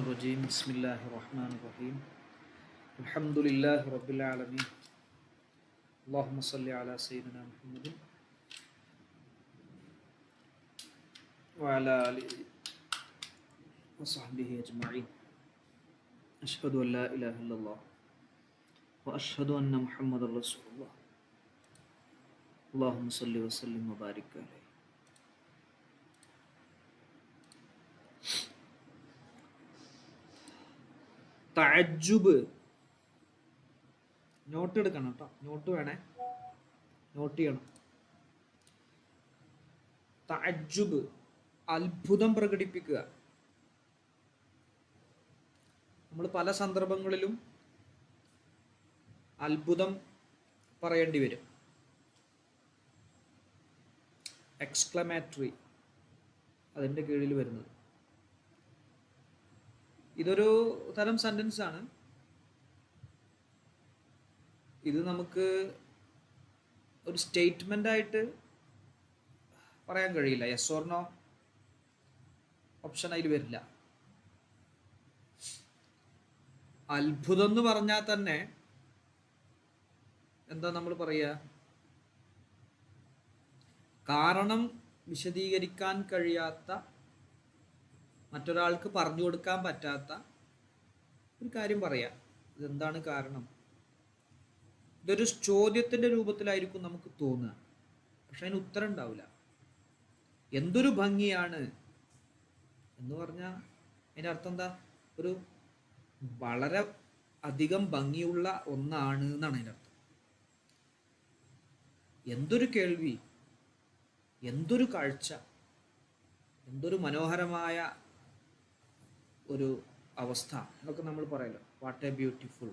الرجيم بسم الله الرحمن الرحيم الحمد لله رب العالمين اللهم صل على سيدنا محمد وعلى آله وصحبه أجمعين أشهد أن لا إله إلا الله وأشهد أن محمد رسول الله اللهم صل وسلم وبارك عليه. തഅജ്ജുബ് not എടുക്കണം കേട്ടോ, not വേണേ, നോട്ട് ചെയ്യണം. തഅജ്ജുബ് അത്ഭുതം പ്രകടിപ്പിക്കുക. നമ്മൾ പല സന്ദർഭങ്ങളിലും അത്ഭുതം പറയേണ്ടി വരും. എക്സ്ക്ലമേറ്ററി അതിൻ്റെ കീഴിൽ വരുന്നത്. ഇതൊരു തരം സെൻറ്റൻസ് ആണ്. ഇത് നമുക്ക് ഒരു സ്റ്റേറ്റ്മെൻ്റ് ആയിട്ട് പറയാൻ കഴിയില്ല. യെസ് ഓർ നോ ഓപ്ഷൻ അതിൽ വരില്ല. അത്ഭുതം എന്ന് പറഞ്ഞാൽ തന്നെ എന്താ നമ്മൾ പറയുക? കാരണം വിശദീകരിക്കാൻ കഴിയാത്ത, മറ്റൊരാൾക്ക് പറഞ്ഞു കൊടുക്കാൻ പറ്റാത്ത ഒരു കാര്യം പറയാം. ഇതെന്താണ് കാരണം? ഇതൊരു ചോദ്യത്തിൻ്റെ രൂപത്തിലായിരിക്കും നമുക്ക് തോന്നുക, പക്ഷെ അതിന് ഉത്തരം ഉണ്ടാവില്ല. എന്തൊരു ഭംഗിയാണ് എന്ന് പറഞ്ഞാൽ അതിൻ്റെ അർത്ഥം എന്താ? ഒരു വളരെ അധികം ഭംഗിയുള്ള ഒന്നാണ് എന്നാണ് അതിൻ്റെ അർത്ഥം. എന്തൊരു കേൾവി, എന്തൊരു കാഴ്ച, എന്തൊരു മനോഹരമായ ഒരു അവസ്ഥ എന്നൊക്കെ നമ്മൾ പറയല്ലോ. What A beautiful.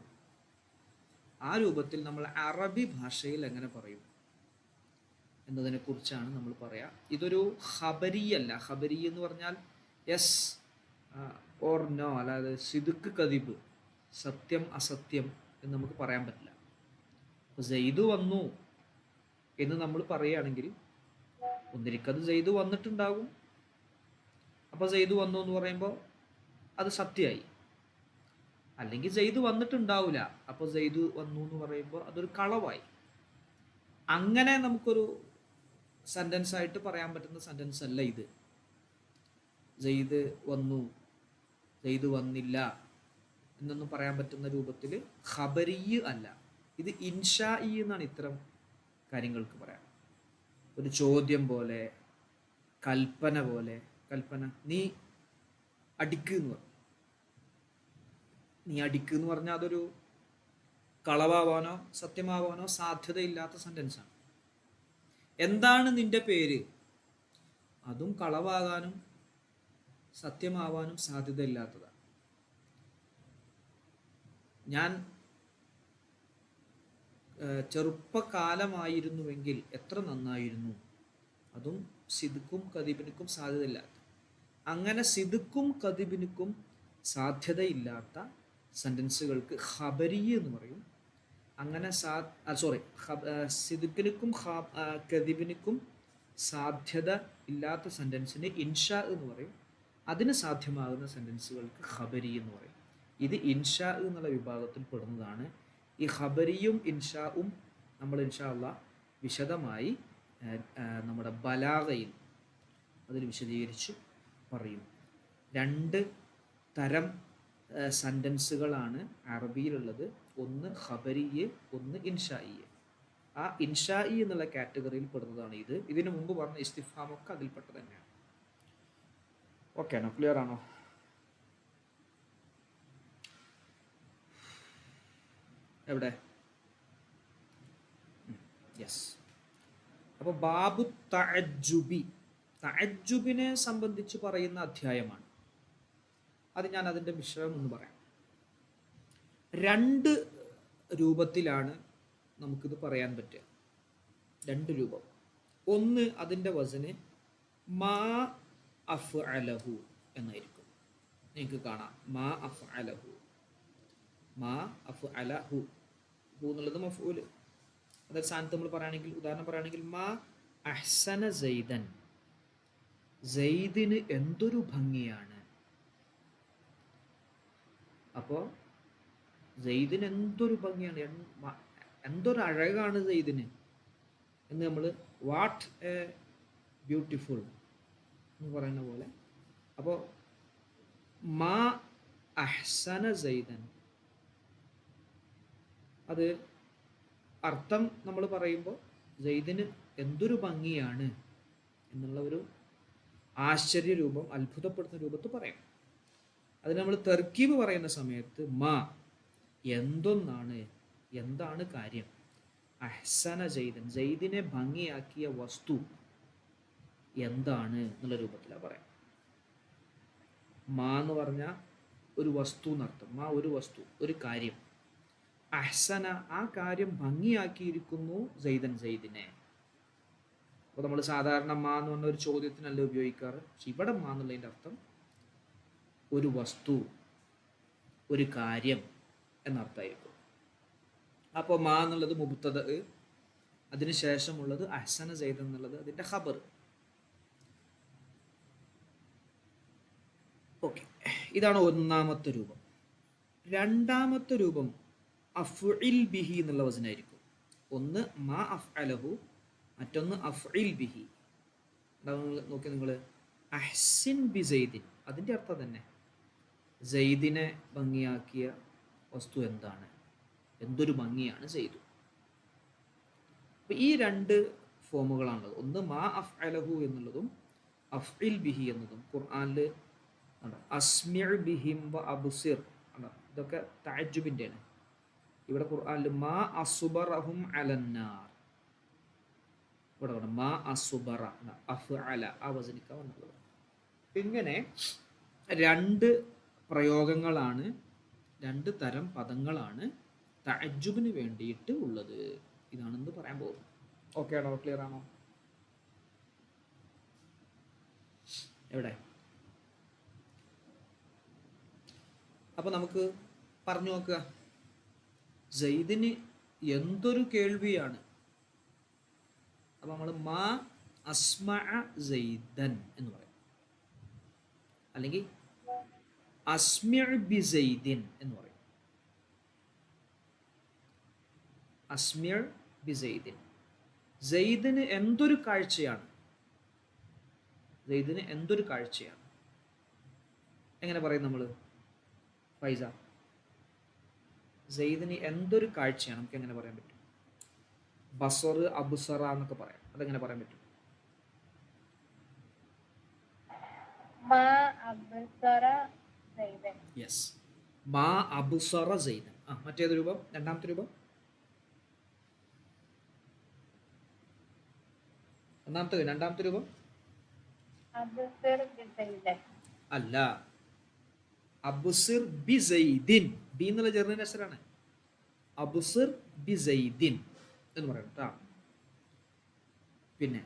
ആ രൂപത്തിൽ നമ്മൾ അറബി ഭാഷയിൽ എങ്ങനെ പറയും എന്നതിനെ കുറിച്ചാണ് നമ്മൾ പറയാം. ഇതൊരു ഖബരി അല്ല. ഖബരി എന്ന് പറഞ്ഞാൽ യെസ് ഓർ നോ, അല്ലാതെ സിദ്ഖ് കദിബ്, സത്യം അസത്യം എന്ന് നമുക്ക് പറയാൻ പറ്റില്ല. അപ്പോൾ സെയ്ദ് വന്നു എന്ന് നമ്മൾ പറയുകയാണെങ്കിൽ ഒന്നിരിക്കത് സെയ്ദ് വന്നിട്ടുണ്ടാകും. അപ്പോൾ സെയ്ദ് വന്നു എന്ന് പറയുമ്പോൾ അത് സത്യമായി. അല്ലെങ്കിൽ സെയ്ദ് വന്നിട്ടുണ്ടാവില്ല, അപ്പോൾ സെയ്ദ് വന്നു എന്ന് പറയുമ്പോൾ അതൊരു കളവായി. അങ്ങനെ നമുക്കൊരു സെൻറ്റൻസ് ആയിട്ട് പറയാൻ പറ്റുന്ന സെൻറ്റൻസ് അല്ല ഇത്. സെയ്ദ് വന്നു, സെയ്ദ് വന്നില്ല എന്നൊന്നും പറയാൻ പറ്റുന്ന രൂപത്തിൽ ഖബരി അല്ല. ഇത് ഇൻഷാഇ എന്നാണ് ഇത്തരം കാര്യങ്ങൾക്ക് പറയാം. ഒരു ചോദ്യം പോലെ, കൽപ്പന പോലെ. കൽപ്പന, നീ അടിക്കുന്നു പറഞ്ഞു. നീ അടിക്കുന്നു പറഞ്ഞാൽ അതൊരു കളവാവാനോ സത്യമാവാനോ സാധ്യതയില്ലാത്ത സെൻറ്റൻസാണ്. എന്താണ് നിന്റെ പേര്? അതും കളവാകാനും സത്യമാവാനും സാധ്യതയില്ലാത്തതാണ്. ഞാൻ ചെറുപ്പകാലമായിരുന്നുവെങ്കിൽ എത്ര നന്നായിരുന്നു. അതും സിദ്ക്കും കദിബിനുക്കും സാധ്യതയില്ലാത്ത. അങ്ങനെ സിദ്ക്കും കദിബിനുക്കും സാധ്യതയില്ലാത്ത സെൻറ്റൻസുകൾക്ക് ഖബരി എന്ന് പറയും. അങ്ങനെ സിദ്ക്കിനുക്കും കദിബിനുക്കും സാധ്യത ഇല്ലാത്ത സെൻറ്റൻസിന് ഇൻഷാ എന്ന് പറയും. അതിന് സാധ്യമാകുന്ന സെൻറ്റൻസുകൾക്ക് ഖബരി എന്ന് പറയും. ഇത് ഇൻഷാ എന്നുള്ള വിഭാഗത്തിൽ പെടുന്നതാണ്. ഈ ഖബരിയും ഇൻഷാവും നമ്മൾ ഇൻഷാ അല്ലാഹ് വിശദമായി നമ്മുടെ ബലാഗയിൽ അതിൽ വിശദീകരിച്ച് പറയും. രണ്ട് തരം സെൻറ്റൻസുകളാണ് അറബിയിലുള്ളത്. ഒന്ന് ഖബരി, ഒന്ന് ഇൻഷാഇ. ആ ഇൻഷാഇ എന്നുള്ള കാറ്റഗറിയിൽ പെടുന്നതാണ് ഇത്. ഇതിനു മുമ്പ് പറഞ്ഞ ഇസ്തിഫാമൊക്കെ അതിൽപ്പെട്ടത് തന്നെയാണ്. ഓക്കെ ആണോ? ക്ലിയർ ആണോ? എവിടെ? യെസ്. അപ്പോൾ ബാബു തഅജ്ജുബി, തഅജ്ജുബിനെ സംബന്ധിച്ച് പറയുന്ന അധ്യായമാണ്. അത് ഞാൻ അതിൻ്റെ വിഷയം ഒന്ന് പറയാം. രണ്ട് രൂപത്തിലാണ് നമുക്കിത് പറയാൻ പറ്റുക. രണ്ട് രൂപം. ഒന്ന്, അതിൻ്റെ വസന് മാ അഫ്അലഹു എന്നായിരിക്കും. നിങ്ങൾക്ക് കാണാം, മാ അഫ്അലഹു. മാ അഫ്അലഹു, ഹു എന്നുള്ളത് മഫ്ഊല്. അതായത് സ്ഥാനത്ത് നമ്മൾ പറയുകയാണെങ്കിൽ, ഉദാഹരണം പറയുകയാണെങ്കിൽ, മാ അഹ്സന സെയ്ദൻ, സെയ്ദിന് എന്തൊരു ഭംഗിയാണ്. അപ്പോൾ സെയ്ദിന് എന്തൊരു ഭംഗിയാണ്, എന്തൊരു അഴകാണ് സെയ്ദിന് എന്ന് നമ്മൾ വാട്ട് എ ബ്യൂട്ടിഫുൾ എന്ന് പറയുന്ന പോലെ. അപ്പോൾ മാ അഹ്സന സെയ്ദൻ, അത് അർത്ഥം നമ്മൾ പറയുമ്പോൾ സെയ്ദിന് എന്തൊരു ഭംഗിയാണ് എന്നുള്ള ഒരു ആശ്ചര്യ രൂപം, അത്ഭുതപ്പെടുത്തുന്ന രൂപത്തിൽ പറയാം. അതിന് നമ്മൾ തർക്കീബ് പറയുന്ന സമയത്ത് മാ എന്തൊന്നാണ്, എന്താണ് കാര്യം, അഹ്സന സെയ്ദൻ സെയ്ദിനെ ഭംഗിയാക്കിയ വസ്തു എന്താണ് എന്നുള്ള രൂപത്തിലാണ് പറയാം. മാ എന്ന് പറഞ്ഞാൽ ഒരു വസ്തു എന്നർത്ഥം. മാ ഒരു വസ്തു, ഒരു കാര്യം. അഹ്സന ആ കാര്യം ഭംഗിയാക്കിയിരിക്കുന്നു സെയ്ദൻ സെയ്ദിനെ. അപ്പോൾ നമ്മൾ സാധാരണ മാ എന്ന് പറഞ്ഞ ഒരു ചോദ്യത്തിനല്ല ഉപയോഗിക്കാറ്. പക്ഷെ ഇവിടെ മാ എന്നുള്ളതിൻ്റെ അർത്ഥം ഒരു വസ്തു, ഒരു കാര്യം എന്നർത്ഥമായിരിക്കും. അപ്പോൾ മാ എന്നുള്ളത് മുബ്തദ, അതിന് ശേഷമുള്ളത് അഹ്സന സെയ്ദൻ എന്നുള്ളത് അതിൻ്റെ ഖബർ. ഓക്കെ, ഇതാണ് ഒന്നാമത്തെ രൂപം. രണ്ടാമത്തെ രൂപം അഫ്ഇൽ ബിഹി എന്നുള്ള വചനായിരിക്കും. ഒന്ന് മാ അഫ്അലഹു, മറ്റൊന്ന് അഫ്ഇൽ ബിഹി. നോക്കി നിങ്ങൾ, അഹ്സിൻ ബി സെയ്ദിൻ, അതിൻ്റെ അർത്ഥം തന്നെ സെയ്ദിനെ ഭംഗിയാക്കിയ വസ്തു എന്താണ്, എന്തൊരു ഭംഗിയാണ് ചെയ്തു. അപ്പം ഈ രണ്ട് ഫോമുകളാണുള്ളത്. ഒന്ന് മാ അഫ്അലഹു എന്നുള്ളതും അഫ്ഇൽ ബിഹി എന്നതും. ഖുർആനിൽ അസ്മിഉ ബിഹിം വ അബ്സിർ, ഇതൊക്കെ തഅജ്ജുബിൻ്റെയാണ്. ഇവിടെ ഖുർആനിൽ മാ അസ്ബറഹും അലന്നാർ, ഇവിടെ മാ അസ്ബറ അഫ്അല ആ വസനിക്ക വന്നുള്ളത്. ഇങ്ങനെ രണ്ട് പ്രയോഗങ്ങളാണ്, രണ്ട് തരം പദങ്ങളാണ് തഅജ്ജുബിന് വേണ്ടിയിട്ട് ഉള്ളത്. ഇതാണെന്ന് പറയാൻ പോകുന്നത്. ഓക്കെ ആണോ? ക്ലിയർ ആണോ? എവിടെ? അപ്പോൾ നമുക്ക് പറഞ്ഞു നോക്കുക, സെയ്ദിന് എന്തൊരു കേൾവിയാണ്. അപ്പോൾ നമ്മൾ മാ അസ്മഅ സെയ്ദൻ എന്ന് പറയും, അല്ലെങ്കിൽ അസ്മിഉ ബി സെയ്ദിൻ എന്ന് പറയും. അസ്മിഉ ബി സെയ്ദിൻ, സെയ്ദിന് എന്തൊരു കാഴ്ചയാണ്, സെയ്ദിന് എന്തൊരു കാഴ്ചയാണ്. എങ്ങനെ പറയും നമ്മൾ? ഫൈസ, സെയ്ദിന് എന്തൊരു കാഴ്ചയാണ് നമുക്ക് എങ്ങനെ പറയാൻ പറ്റും? ബസർ, അബ്സറ എന്നൊക്കെ പറയാം. അതെങ്ങനെ പറയാൻ പറ്റും? യെസ്, മാ അബ്സറ സെയ്ദൻ. മറ്റേത് രൂപം, രണ്ടാമത്തെ രൂപം, രണ്ടാമത്തെ രൂപം അല്ല, അബ്സിർ ബി സെയ്ദിൻ. ബി എന്നുള്ള ജർമ്മൻ അക്ഷരാണ്. അബ്സിർ ബി സെയ്ദിൻ എന്ന് പറയണം കേട്ടോ. പിന്നെ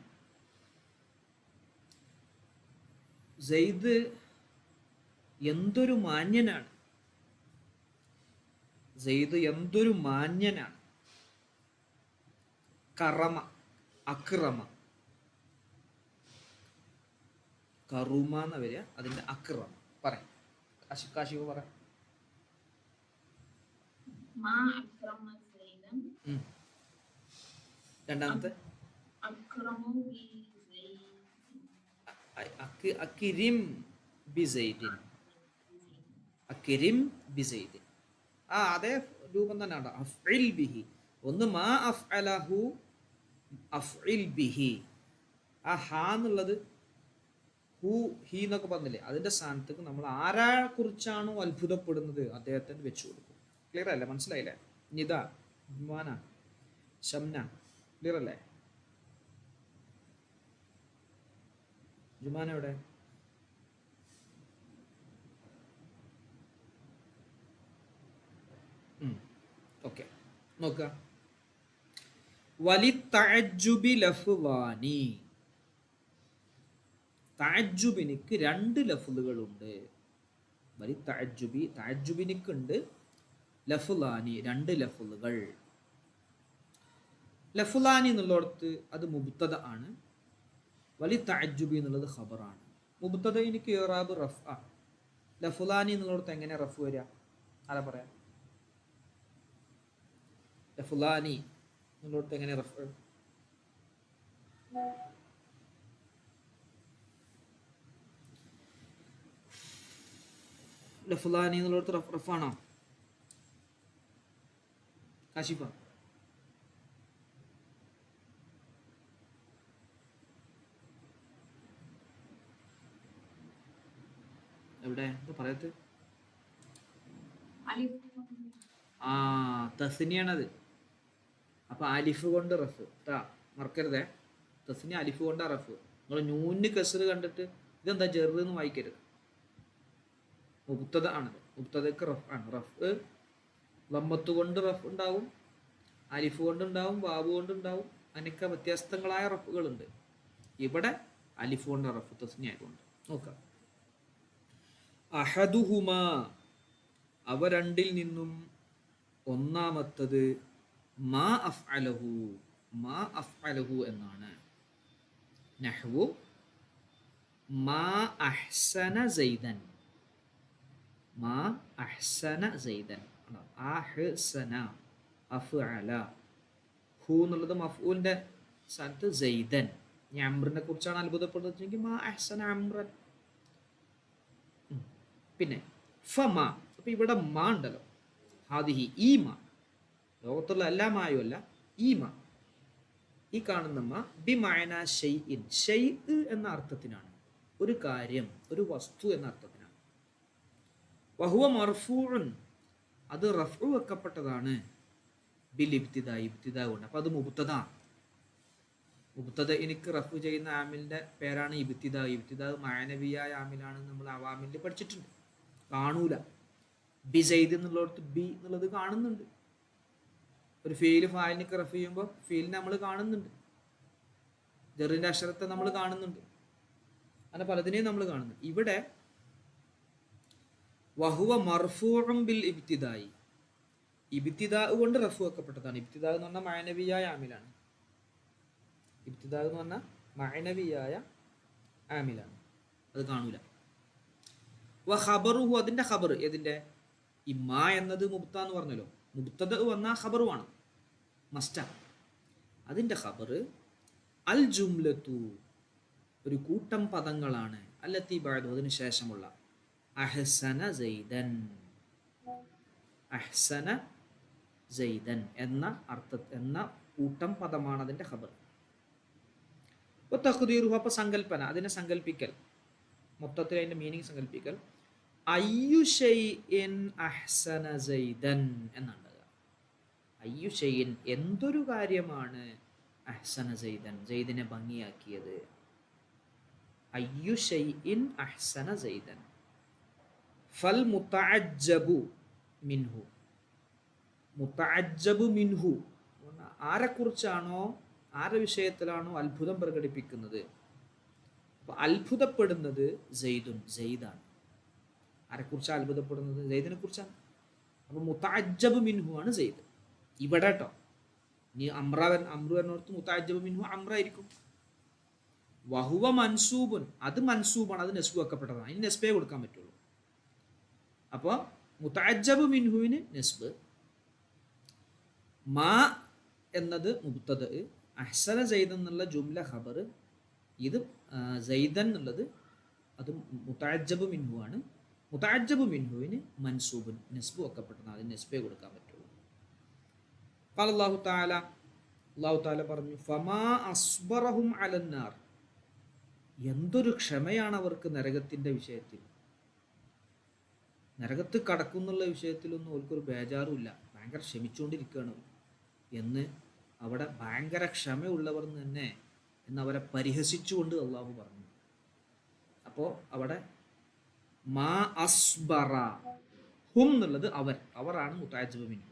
സെയ്ദ് എന്തൊരു മാന്യനാണ്, സെയ്ദ് എന്തൊരു മാന്യനാണ്. കറമ, അക്രമ, കറുമ എന്ന വരിക, അതിന്റെ അക്രമ പറയാം. കാശിഫ് പറ. രണ്ടാമത്തെ അക്കിരിം ബി സെയ്ദിൻ, അക്കിരിം ബി സെയ്ദിൻ. അതേ രൂപം തന്നെയാണ് അഫ്ഇൽ ബിഹി. ഒന്ന് മാ അഫ്അലഹു അഫ്ഇൽ ബിഹി. ആ ഹാ എന്നുള്ളത് ഹു ഹി എന്നൊക്കെ പറഞ്ഞില്ലേ, അതിന്റെ സ്ഥാനത്തേക്ക് നമ്മൾ ആരെ കുറിച്ചാണോ അത്ഭുതപ്പെടുന്നത് അദ്ദേഹത്തിന് വെച്ചു കൊടുക്കും. ക്ലിയർ അല്ലേ? മനസ്സിലായില്ലേ? നിത, ജുമാന, ഷംന, ക്ലിയർ അല്ലേ? ജുമാന എവിടെ? ഓക്കെ, നോക്കുക. വലി തഅജ്ജുബി ലഫ്വാനി, തഅജ്ജുബിനിക്ക് രണ്ട് ലഫ്ലുകളുണ്ട്. വലി തഅജ്ജുബി, തഅജ്ജുബിനിക്കുണ്ട് ലഫ്ലാനി, രണ്ട് ലഫ്ലുകൾ. ലഫ്ലാനി എന്നുള്ളിടത്ത് അത് മുബ്തദ ആണ്, വലി തഅജ്ജുബി എന്നുള്ളത് ഖബറാണ്. മുബ്തദ എനിക്ക് ഇറാബ് റഫ്. ലഫ്ലാനി എന്നുള്ളിടത്ത് എങ്ങനെ റഫ് വരിക? ആരാ പറയാ? ഫുലാനി എന്നുള്ളടത്ത് എങ്ങനെ റഫ്? ഫുലാനി എന്നുള്ളടത്ത് റഫാണോ? കാശിഫ എവിടെ പറയത്ത്? ആ തസ്നിയാണത്. അപ്പൊ അലിഫ് കൊണ്ട് റഫ് ട്ടാ, മറക്കരുതേ. തസ്നി അലിഫ് കൊണ്ടാ റഫ്. നിങ്ങൾ നൂന് കസറ് കണ്ടിട്ട് ഇതെന്താ ജെറെന്ന് വായിക്കരുത്. മുബ്തദ ആണത്. മുബ്തദക്ക് റഫ് ആണ്. റഫ് ലമ്മത്ത് കൊണ്ട് റഫ് ഉണ്ടാവും, അലിഫ് കൊണ്ടുണ്ടാവും, വാവ് കൊണ്ടുണ്ടാവും. അതിനൊക്കെ വ്യത്യസ്തങ്ങളായ റഫുകളുണ്ട്. ഇവിടെ അലിഫ് കൊണ്ട് റഫ് തസ്നി ആയതുകൊണ്ട്. നോക്കാം. അഹദുഹുമാ, അവ രണ്ടിൽ നിന്നും ഒന്നാമത്തത് മാ അഫ്അലഹു, മാ അഫ്അലഹു എന്നാണ്. നഹ്വു മാ അഹ്സന സൈദൻ, മാ അഹ്സന സൈദൻ. അഹ്സന അഫ്അല, ഹു എന്നുള്ളത് മഫ്ഊലിന്റെ സ്ഥാനത്ത് സൈദൻ. ഇനി അംറിനെ കുറിച്ചാണ് അത്ഭുതപ്പെടുന്നത് മാ അഹ്സന അംറൻ. പിന്നെ ഫമ, അപ്പൊ ഇവിടെ മാ ഉണ്ടല്ലോ, ഹാദിഹി ഈ മാ, ലോകത്തുള്ള എല്ലാ മായും അല്ല, ഈ മാ, ഈ കാണുന്ന മാ ബി മഅന ഷൈഇൻ, ഷൈഇ എന്ന അർത്ഥത്തിനാണ്, ഒരു കാര്യം, ഒരു വസ്തു എന്ന അർത്ഥത്തിനാണ്. വഹുവ മർഫൂഉൻ, അത് റഫ്ഉ വെക്കപ്പെട്ടതാണ്, ബിൽ ഇബ്തിദാ, ഇബ്തിദാ കൊണ്ട്. അപ്പൊ അത് മുബ്തദ. മുബ്തദ എനിക്ക് റഫ്ഉ ചെയ്യുന്ന ആമിലിന്റെ പേരാണ് ഇബ്തിദാ. ഇബ്തിദാ മാനവിയായ ആമിലാണ്, നമ്മൾ അവാമിൽ പഠിച്ചിട്ടുണ്ട്. കാണൂല. ബി സൈദ് എന്നുള്ളടത്ത് ബി എന്നുള്ളത് കാണുന്നുണ്ട്. ഒരു ഫീല് ഫാലിനൊക്കെ റഫ് ചെയ്യുമ്പോൾ ഫീലിനെ നമ്മൾ കാണുന്നുണ്ട്, ജറിന്റെ അക്ഷരത്തെ നമ്മൾ കാണുന്നുണ്ട്, അങ്ങനെ പലതിനെയും നമ്മൾ കാണുന്നുണ്ട്. ഇവിടെ വഹുവ മർഫൂഉൻ ബിൽ ഇബ്തിദായി, ഇബ്തിദാ കൊണ്ട് റഫ് വെക്കപ്പെട്ടതാണ്. ഇബ്തിദാ എന്ന് പറഞ്ഞാൽ മാനവിയായ ആമിലാണ്. ഇബ്തിദാ എന്ന് പറഞ്ഞാൽ മാനവിയായ ആമിലാണ്, അത് കാണൂല. വ ഖബറുഹു, അതിന്റെ ഖബർ, ഏതിന്റെ? ഇമ്മാ എന്നത് മുബ്ത എന്ന് പറഞ്ഞല്ലോ, മുബ്തദ വന്നാൽ ഖബറുമാണ്, മസ്റ്റ. അതിന്റെ ഖബർ അൽ ജുംലത്തു, ഒരു കൂട്ടം പദങ്ങളാണ്, അല്ലത്തി ബഅദു, അതിന് ശേഷമുള്ള. അഹ്സന സൈദൻ, അഹ്സന സൈദൻ എന്ന എന്ന കൂട്ടം പദമാണ് അതിന്റെ ഖബർ. തഖ്ദീറുഹു, അപ്പൊ സങ്കല്പന, അതിനെ സങ്കല്പിക്കൽ, മൊത്തത്തിൽ അതിന്റെ മീനിങ് സങ്കല്പിക്കൽ. അയ്യു ഷൈഇൻ അഹ്സന സൈദൻ എന്നാണ്. അയ്യു ഷൈഇൻ, എന്തൊരു കാര്യമാണ്, അഹ്സന സൈദൻ, സൈദിനെ ഭംഗിയാക്കിയത്. അയ്യു ഷൈഇൻ അഹ്സന സൈദൻ. ഫൽ മുതഅജ്ജബു മിൻഹു, മുതഅജ്ജബു മിൻഹു, ആരെക്കുറിച്ചാണോ, ആരുടെ വിഷയത്തിലാണോ അത്ഭുതം പ്രകടിപ്പിക്കുന്നത്, അപ്പൊ അത്ഭുതപ്പെടുന്നത് സെയ്ദുൻ, സെയ്ദാണ്. ആരെക്കുറിച്ചാണ് അത്ഭുതപ്പെടുന്നത്? സെയ്ദിനെ കുറിച്ചാണ്. അപ്പൊ മുതഅജ്ജബു മിൻഹു ആണ് സെയ്ദ് ഇവിടെ കേട്ടോ. ഇനി അമ്രു എന്നോർത്ത് മുതഅജ്ജബു മിൻഹു അമ്രായിരിക്കും. വഹുവ മൻസൂബുൻ, അത് മൻസൂബാണ്, അത് നെസ്ബ് വെക്കപ്പെട്ടതാണ്, അതിന് നെസ്ബേ കൊടുക്കാൻ പറ്റുള്ളൂ. അപ്പോൾ മുതഅജ്ജബു മിൻഹുവിന് നെസ്ബ്, മാ എന്നത് മുബ്തദ, അഹ്സന സെയ്ദ് എന്നുള്ള ജുംല ഖബർ, ഇത് സെയ്ദൻ എന്നുള്ളത് അത് മുതഅജ്ജബു മിൻഹു ആണ്. മുതഅജ്ജബു മിൻഹുവിന് മൻസൂബുൻ, നെസ്ബ് വെക്കപ്പെട്ടതാണ്, അതിന് നെസ്ബേ കൊടുക്കാൻ പറ്റുള്ളൂ. ഖാല അല്ലാഹു തആല, അല്ലാഹു തആല പറഞ്ഞു, ഫമാ അസ്ബറഹും അലന്നാർ, എന്തൊരു ക്ഷമയാണ് അവർക്ക് നരകത്തിന്റെ വിഷയത്തിൽ. നരകത്ത് കടക്കുന്നുള്ള വിഷയത്തിലൊന്നും അവർക്കൊരു ബേജാറുമില്ല, ഭയങ്കര ക്ഷമിച്ചുകൊണ്ടിരിക്കുകയാണ് എന്ന് അവിടെ ഭയങ്കര ക്ഷമയുള്ളവർ തന്നെ എന്നവരെ പരിഹസിച്ചുകൊണ്ട് അള്ളാഹു പറഞ്ഞു. അപ്പോൾ അവിടെ മാ അസ്ബറ, ഹും എന്നുള്ളത് അവരാണ് മുതഅജ്ജബു മിൻഹു.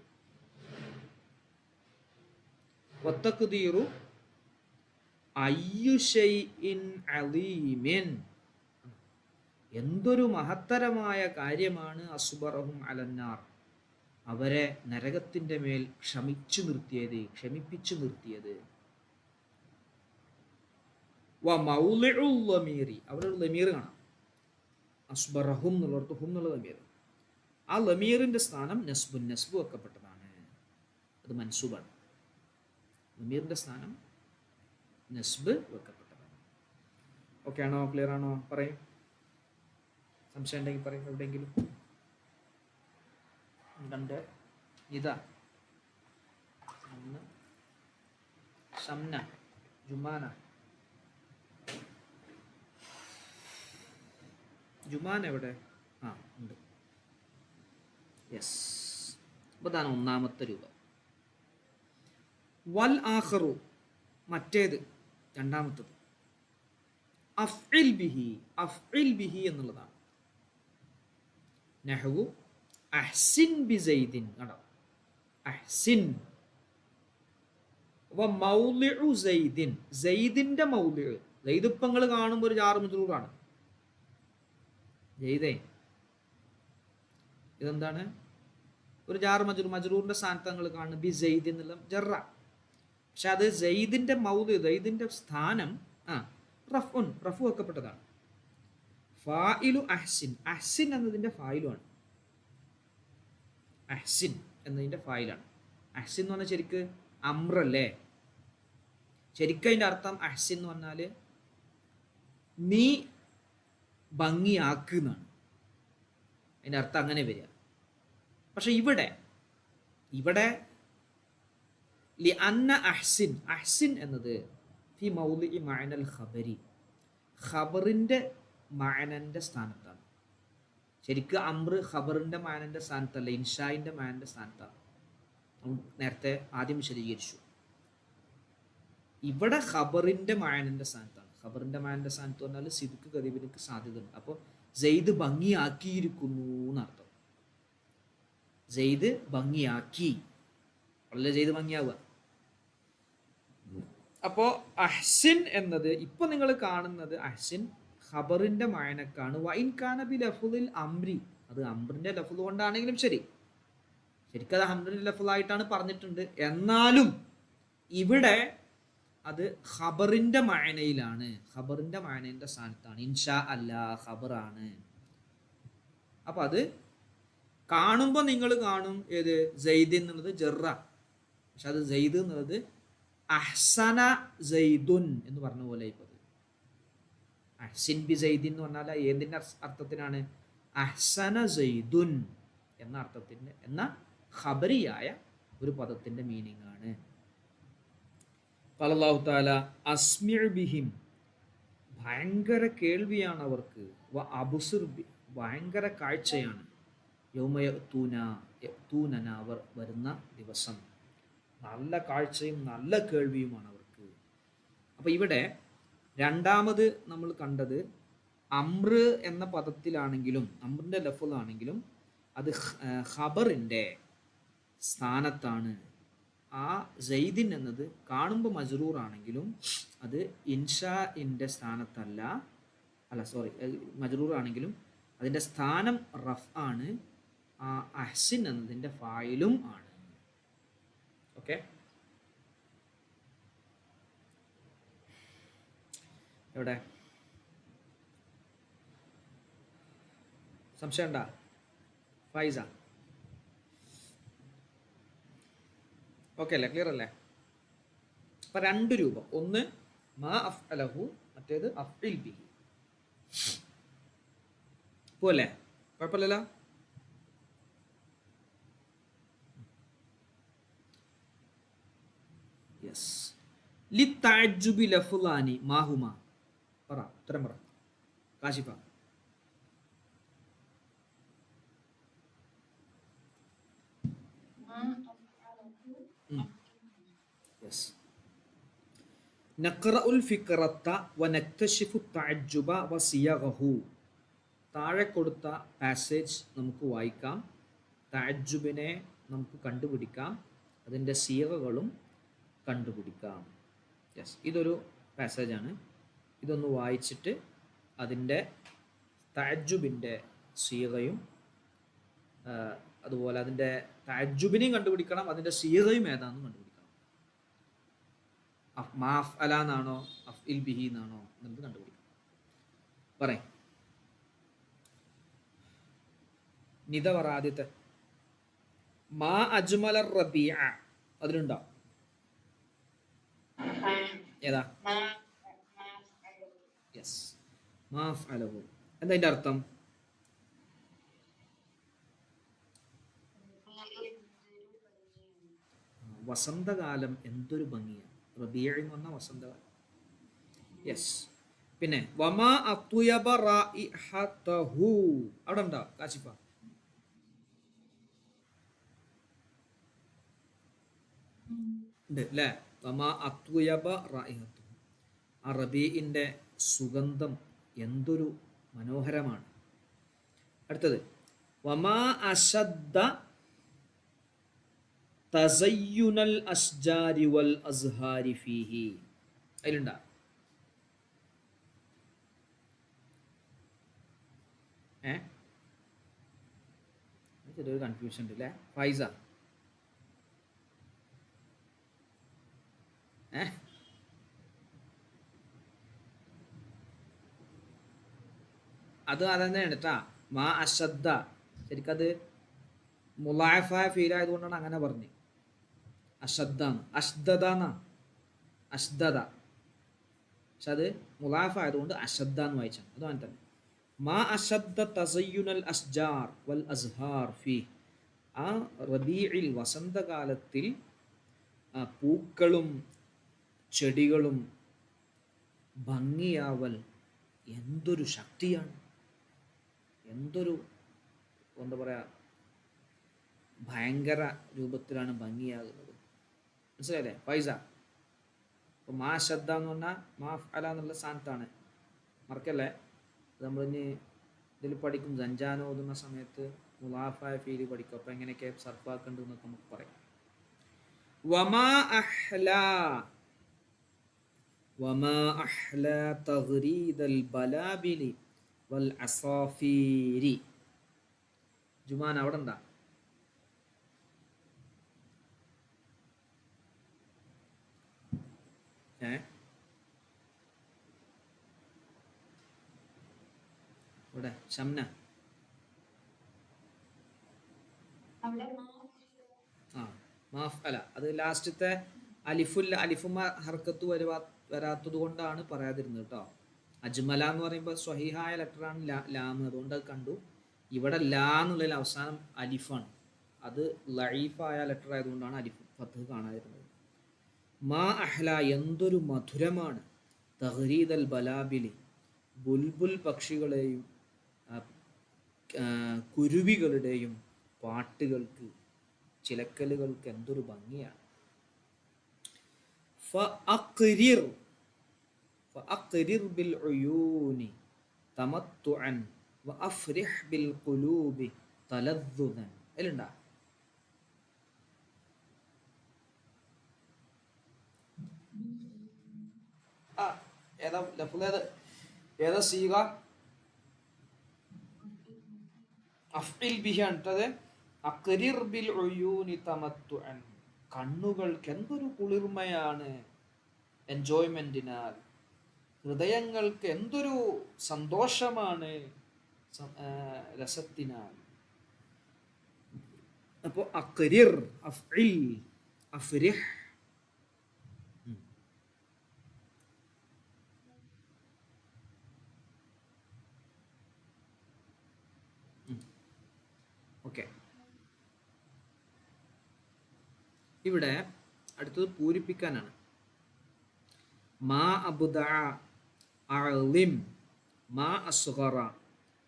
വത്തഖ്ദീറു അയ്യു ഷൈഇൻ അലീമിൻ, എന്തൊരു മഹത്തരമായ കാര്യമാണ് അസ്ബറഹും അലന്നാർ, അവരെ നരകത്തിന്റെ മേൽ ക്ഷമിപ്പിച്ചു നിർത്തിയത്. വ മൗളിഉൽ ലമീറി, അവിടെ ഒരു ലമീർ കാണാം, അസ്ബറഹും എന്നുള്ളടത്ത് ഹും എന്നുള്ള ലമീർ. ആ ലമീറിന്റെ സ്ഥാനം നസ്ബ് വെക്കപ്പെട്ടതാണ്, അത് മൻസൂബാണ്. ലമീറിന്റെ സ്ഥാനം നസ്ബ് വെക്കപ്പെട്ടതാണ്. ഓക്കെ ആണോ? ക്ലിയർ ആണോ? പറയും. സംശയം ഉണ്ടെങ്കിൽ പറയും. എവിടെയെങ്കിലും രണ്ട് ഇതാ ഷംന ജുമാന ജുമാൻ എവിടെ? ആ ഉണ്ട്. യെസ്. അപ്പോൾ ഇതാണ് ഒന്നാമത്തെ രൂപം. വൽ ആഖറു മറ്റേത്, രണ്ടാമത്തത് അഫ്ഇൽ ബിഹി എന്നുള്ളതാണ്. നഹ്വു അഹ്സിൻ ബി സൈദിൻ. കണ്ടോ? അഹ്സിൻ വ മൗളിഉ സൈദിൻ. സൈദിന്റെ മൗളിഉ. സൈദ് ഇപ്പം നിങ്ങൾ കാണുമ്പോൾ ഒരു ജാർ മജ്റൂറാണ്. ജെയ്ദേ ഇതെന്താണ്? ഒരു ജാർ മജ്റൂറിന്റെ സ്ഥാനത്ത് നിങ്ങൾ കാണുന്നത് ബി സൈദ് എന്നുള്ള ജറ. പക്ഷെ അത് സൈദിന്റെ മൗളി, സൈദിന്റെ സ്ഥാനം റഫ് വെക്കപ്പെട്ടതാണ്. ഫായിലു അഹ്സിൻ. അഹ്സിൻ എന്നതിന്റെ ഫായിലുമാണ്. അഹ്സിൻ എന്നതിന്റെ ഫായിലാണ്. അഹ്സിൻ എന്ന് പറഞ്ഞാൽ ശരിക്ക് അമ്രല്ലേ? ശരിക്കും അതിന്റെ അർത്ഥം അഹ്സിൻ എന്ന് പറഞ്ഞാൽ നീ ഭംഗിയാക്കുന്നാണ് അതിന്റെ അർത്ഥം. അങ്ങനെ വരിക. പക്ഷെ ഇവിടെ ലി അന്ന അഹ്സിൻ, അഹ്സിൻ എന്നത് ഫി മൗലിഇ മഅനൽ ഖബരി, ഖബറിന്റെ മഅനന്റെ സ്ഥാനത്താണ്. ശരിക്കും അമ്ര ഖബറിന്റെ മഅനന്റെ സ്ഥാനത്തല്ല, ഇൻഷായിന്റെ മഅനന്റെ സ്ഥാനത്താണ്. നേരത്തെ ആദ്യം വിശദീകരിച്ചു. ഇവിടെ ഖബറിന്റെ മഅനന്റെ സ്ഥാനത്താണ്. ഖബറിന്റെ മഅനന്റെ സ്ഥാനത്ത് പറഞ്ഞാൽ സിദ്ഖ് കദീബിനക്ക് സാധ്യതയുണ്ട്. അപ്പോൾ സെയ്ദ് ഭംഗിയാക്കിയിരിക്കുന്നു എന്നർത്ഥം. സെയ്ദ് ഭംഗിയാക്കി, വളരെ സെയ്ദ് ഭംഗിയാവുക. അപ്പോ അഹ്സിൻ എന്നത് ഇപ്പൊ നിങ്ങൾ കാണുന്നത് അഹ്സിൻ ഖബറിന്റെ മഅനക്കാണ്. വൈൻ കാന ബി ലഫ്ളിൽ അംരി, അത് അംറിന്റെ ലഫ്ള് കൊണ്ടാണെങ്കിലും ശരി, ശരിക്കും അത് അംറിന്റെ ലഫ്ളായിട്ടാണ് പറഞ്ഞിട്ടുണ്ട്. എന്നാലും ഇവിടെ അത് ഖബറിന്റെ മഅനയിലാണ്, ഖബറിന്റെ മഅനയുടെ സ്ഥാനത്താണ്. ഇൻഷാ അല്ലാ ഖബറാണ്. അപ്പൊ അത് കാണുമ്പോൾ നിങ്ങൾ കാണും ഏത് സെയ്ദ് എന്നുള്ളത് ജറ. പക്ഷെ അത് സെയ്ദ് എന്നുള്ളത് അഹ്സന സെയ്ദുൻ എന്ന് പറഞ്ഞ പോലെ ഇപ്പൊ അഹ്സിൻ ബി സെയ്ദിൻ എന്ന് പറഞ്ഞാൽ ഏതിന്റെ അർത്ഥത്തിനാണ്? അഹ്സന സെയ്ദുൻ എന്ന അർത്ഥത്തിന്റെ, എന്ന ഖബറിയായ ഒരു പദത്തിന്റെ മീനിങ് ആണ്. അല്ലാഹു തആല അസ്മിഉ ബിഹിം, ഭയങ്കര കേൾവിയാണ് അവർക്ക്. വ അബ്സുർ, ഭയങ്കര കാഴ്ചയാണ്. യൗമ യഅ്തൂന, അവർ വരുന്ന ദിവസം നല്ല കാഴ്ചയും നല്ല കേൾവിയുമാണ് അവർക്ക്. അപ്പോൾ ഇവിടെ രണ്ടാമത് നമ്മൾ കണ്ടത് അമ്ര എന്ന പദത്തിലാണെങ്കിലും അമ്രിന്റെ ലഫ്ളാണെങ്കിലും അത് ഖബറിന്റെ സ്ഥാനത്താണ്. ആ സെയ്ദിൻ എന്നത് കാണുമ്പോൾ മജ്റൂർ ആണെങ്കിലും അത് ഇൻഷാഇന്റെ സ്ഥാനത്തല്ല, മജ്റൂർ ആണെങ്കിലും അതിന്റെ സ്ഥാനം റഫ് ആണ്. ആ അഹ്സിൻ എന്നതിന്റെ ഫായിലും ആണ്. ഓക്കെ, എവിടെ സംശയം ഉണ്ടാ? ഫൈസ ഓക്കെ അല്ലേ? ക്ലിയർ അല്ലേ? അപ്പൊ രണ്ട് രൂപം, ഒന്ന് മാ അഫ്അലഹു, മറ്റേത് അഫ്ഇൽ ബിഹി. പോലെ കുഴപ്പമില്ലല്ലോ? യെസ്. ലിത്തഅജ്ജുബി ലഫ്ളാനി മാഹുമാ. പറ, ഉത്തരം പറ കാശിഫ. യെസ്. നഖ്റഉൽ ഫിക്റത വനക്തശിഫു തഅജ്ജുബ വസിയഗഹു. താഴെ കൊടുത്ത പാസേജ് നമുക്ക് വായിക്കാം. തഅജ്ജുബിനെ നമുക്ക് കണ്ടുപിടിക്കാം, അതിൻ്റെ സീഗകളും കണ്ടുപിടിക്കാം. യെസ്, ഇതൊരു പാസേജാണ്. ഇതൊന്ന് വായിച്ചിട്ട് അതിൻ്റെ തഅജ്ജുബിൻ്റെ സീഗയും അതുപോലെ അതിൻ്റെ തഅജ്ജുബിനെയും കണ്ടുപിടിക്കണം, അതിൻ്റെ സീഗയും ഏതാണെന്ന് കണ്ടുപിടിക്കണം. മാഫ് അല എന്നാണോ അഫ്ഇൽ ബിഹി എന്നാണോ നമുക്ക് കണ്ടുപിടിക്കണം. പറയും. നിത പറ ആദ്യത്തെ. മാ അജ്മല റബീഅ അതിലുണ്ടോ? ഏതാ? യെസ്, മാ ഫഅലഹു. എന്താ അതിന്റെ അർത്ഥം? വസന്തകാലം എന്തൊരു ഭംഗിയാണ്. റബീഅ എന്ന് പറഞ്ഞാൽ വസന്തകാലം. യെസ്. പിന്നെ വമാ അത്വയബ റായിഹതഹു അവിടെ ഉണ്ടോ കാശിഫ? ഉണ്ട് അല്ലേ? വമാ അത്വയബ റായിഹതഹു, ആ റബീഇന്റെ സുഗന്ധം എന്തൊരു മനോഹരമാണ്. അടുത്തത് വമാ അശദ്ദ തസയ്യുനൽ അസ്ജാരി വൽ അസ്ഹാരി ഫീഹി. അതിലുണ്ടാ? ചെറിയൊരു കൺഫ്യൂഷൻ ഉണ്ട് അല്ലേ ഫൈസ? അത് അതന്നെയാണ് കേട്ടാ. മാ അശദ്ദ ശരിക്കത് മുലാഫായ ഫീൽ ആയതുകൊണ്ടാണ് അങ്ങനെ പറഞ്ഞത്. അശദ്ദാണ്, അഷ്ദദാന്നാ, അഷ്ദദ. പക്ഷെ അത് മുലാഫ ആയതുകൊണ്ട് അശദ്ദ എന്ന് വായിച്ചാണ്. അത് അങ്ങനെ തന്നെ. മാ അശദ്ദ തസയ്യുനൽ അസ്ജാർ വൽ അസ്ഹാർ ഫീ. ആ റബീഇൽ വസന്തകാലത്തിൽ പൂക്കളും ചെടികളും ഭംഗിയാവൽ എന്തൊരു ശക്തിയാണ്, എന്തൊരു എന്താ പറയുക, ഭയങ്കര രൂപത്തിലാണ് ഭംഗിയാകുന്നത്. മനസ്സിലായില്ലേ ഫൈസ? അപ്പോൾ മാ ശബ്ദ എന്ന് പറഞ്ഞാൽ മാഫ് അല എന്നുള്ള സ്ഥാനത്താണ്, മറക്കല്ലേ. അത് നമ്മളിനി ഇതിൽ പഠിക്കും, ജഞ്ചാനോ ഓതുന്ന സമയത്ത് മുലാഫായ ഫീല് പഠിക്കും. അപ്പോൾ എങ്ങനെയൊക്കെ സർഫാക്കേണ്ടതെന്നൊക്കെ നമുക്ക് പറയാം. വമാ അഹ്ലാ, വമാ അഹ്ലാ തഗ്രീദൽ ബലാബിലി വൽ അസാഫീരി. ജുമാൻ അവിടെ ഉണ്ടാ? ഇവിടെ ഷംന ആ മാഫ് അല, അത് ലാസ്റ്റത്തെ അലിഫുമ ഹർക്കത്ത് വരാത്തത് കൊണ്ടാണ് പറയാതിരുന്നത് കേട്ടോ. അജ്മല എന്ന് പറയുമ്പോൾ സ്വഹീഹായ ലെറ്ററാണ് ലാം, അതുകൊണ്ട് അത് കണ്ടു. ഇവിടെ ലാ എന്നുള്ളതിൽ അവസാനം അലിഫാണ്, അത് ലഈഫായ ലെറ്റർ ആയതുകൊണ്ടാണ് അലിഫ് ഫത്ഹ് കാണാതിരുന്നത്. മാ അഹ്ല എന്തൊരു മധുരമാണ്. തഗ്രീദൽ ബലാബിലി ബുൽബുൽ പക്ഷികളെയും കുരുവികളുടെയും പാട്ടുകൾക്ക്, ചിലക്കലുകൾക്ക് എന്തൊരു ഭംഗിയാണ്. ഫഅഖ്രിർ ബിൽ ഉയൂനി തമത്തുഅൻ വഅഫ്രിഹ് ബിൽ ഖുലൂബി തലദ്ദുദൻ. അതിലുണ്ടാ? ഏതാ ലഫ്ള്, ഏതാ സീഗ? അഫ്ഇൽ ബിഹി ആണ്. അഖ്രിർ ബിൽ ഉയൂനി തമത്തുഅൻ, കണ്ണുകൾക്ക് എന്തൊരു കുളിർമയാണ് എൻജോയ്മെന്റിനാൽ, ഹൃദയങ്ങൾക്ക് എന്തൊരു സന്തോഷമാണ് രസത്തിനാൽ. അപ്പോൾ അഖ്രിർ, അഫ്ഇൽ, അഫ്രിഹ്. ഓക്കെ, ഇവിടെ അടുത്തത് പൂരിപ്പിക്കാനാണ്. മാ അബ്ദഅ അഅ്ലിം മാ അസ്ഗറ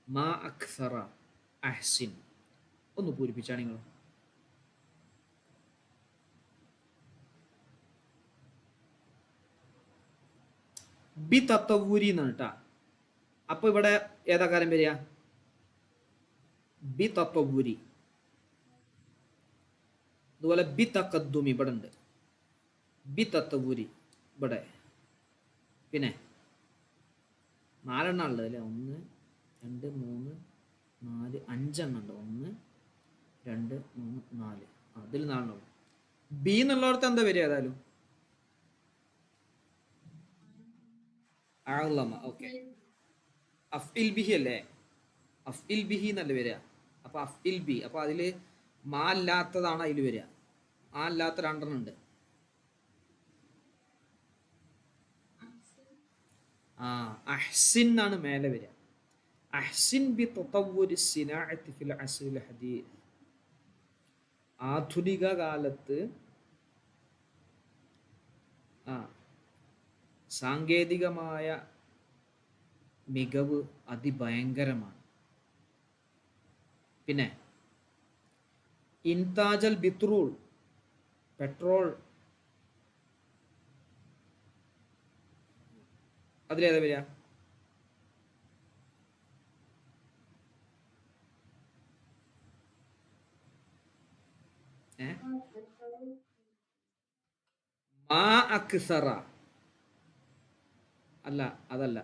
മാ അക്സറ അഹ്സിൻ. ഒന്ന് പൂരിപ്പിച്ചാണ് നിങ്ങൾ. ബി തത്തവൂരി എന്നാണ് കേട്ടാ. അപ്പൊ ഇവിടെ ഏതാ കാലം വരിക? ബി തത്തവൂരി. അതുപോലെ ബി തഖദ്ദുമി ഇവിടെ ഉണ്ട്, ബി തത്തവൂരി ഇവിടെ. പിന്നെ 4 എണ്ണം ഉള്ളത് അല്ലേ? 1 2 3 4 5 എണ്ണം ഉണ്ട്. 1 2 3 4, അതിൽ 4 എണ്ണം. ബി എന്നുള്ളടത്ത് എന്താ വരിക? ഏതായാലും ഓക്കെ, അഫ്ഇൽ ബിഹി അല്ലേ? അഫ്ഇൽ ബിഹി എന്നല്ലേ വരിക? അപ്പൊ അഫ്ഇൽ ബി. അപ്പൊ അതില് മാ അല്ലാത്തതാണ് അതിൽ വരിക. ആ അല്ലാത്ത രണ്ടെണ്ണം ഉണ്ട്. ആ അഹ്സിൻ എന്നാണ് മേലെ വരിക. അഹ്സിൻ ബി തതവ്വുരി സിനാഅത്തി ഫിൽ അസ്രിൽ ഹദീസ്. ആധുനിക കാലത്ത് സാങ്കേതികമായ മികവ് അതിഭയങ്കരമാണ്. പിന്നെ ഇൻതാജൽ ബിത്രൂൾ, പെട്രോൾ, അതിലേതാ വരിക? മാ അക്സറ അല്ല, അതല്ല.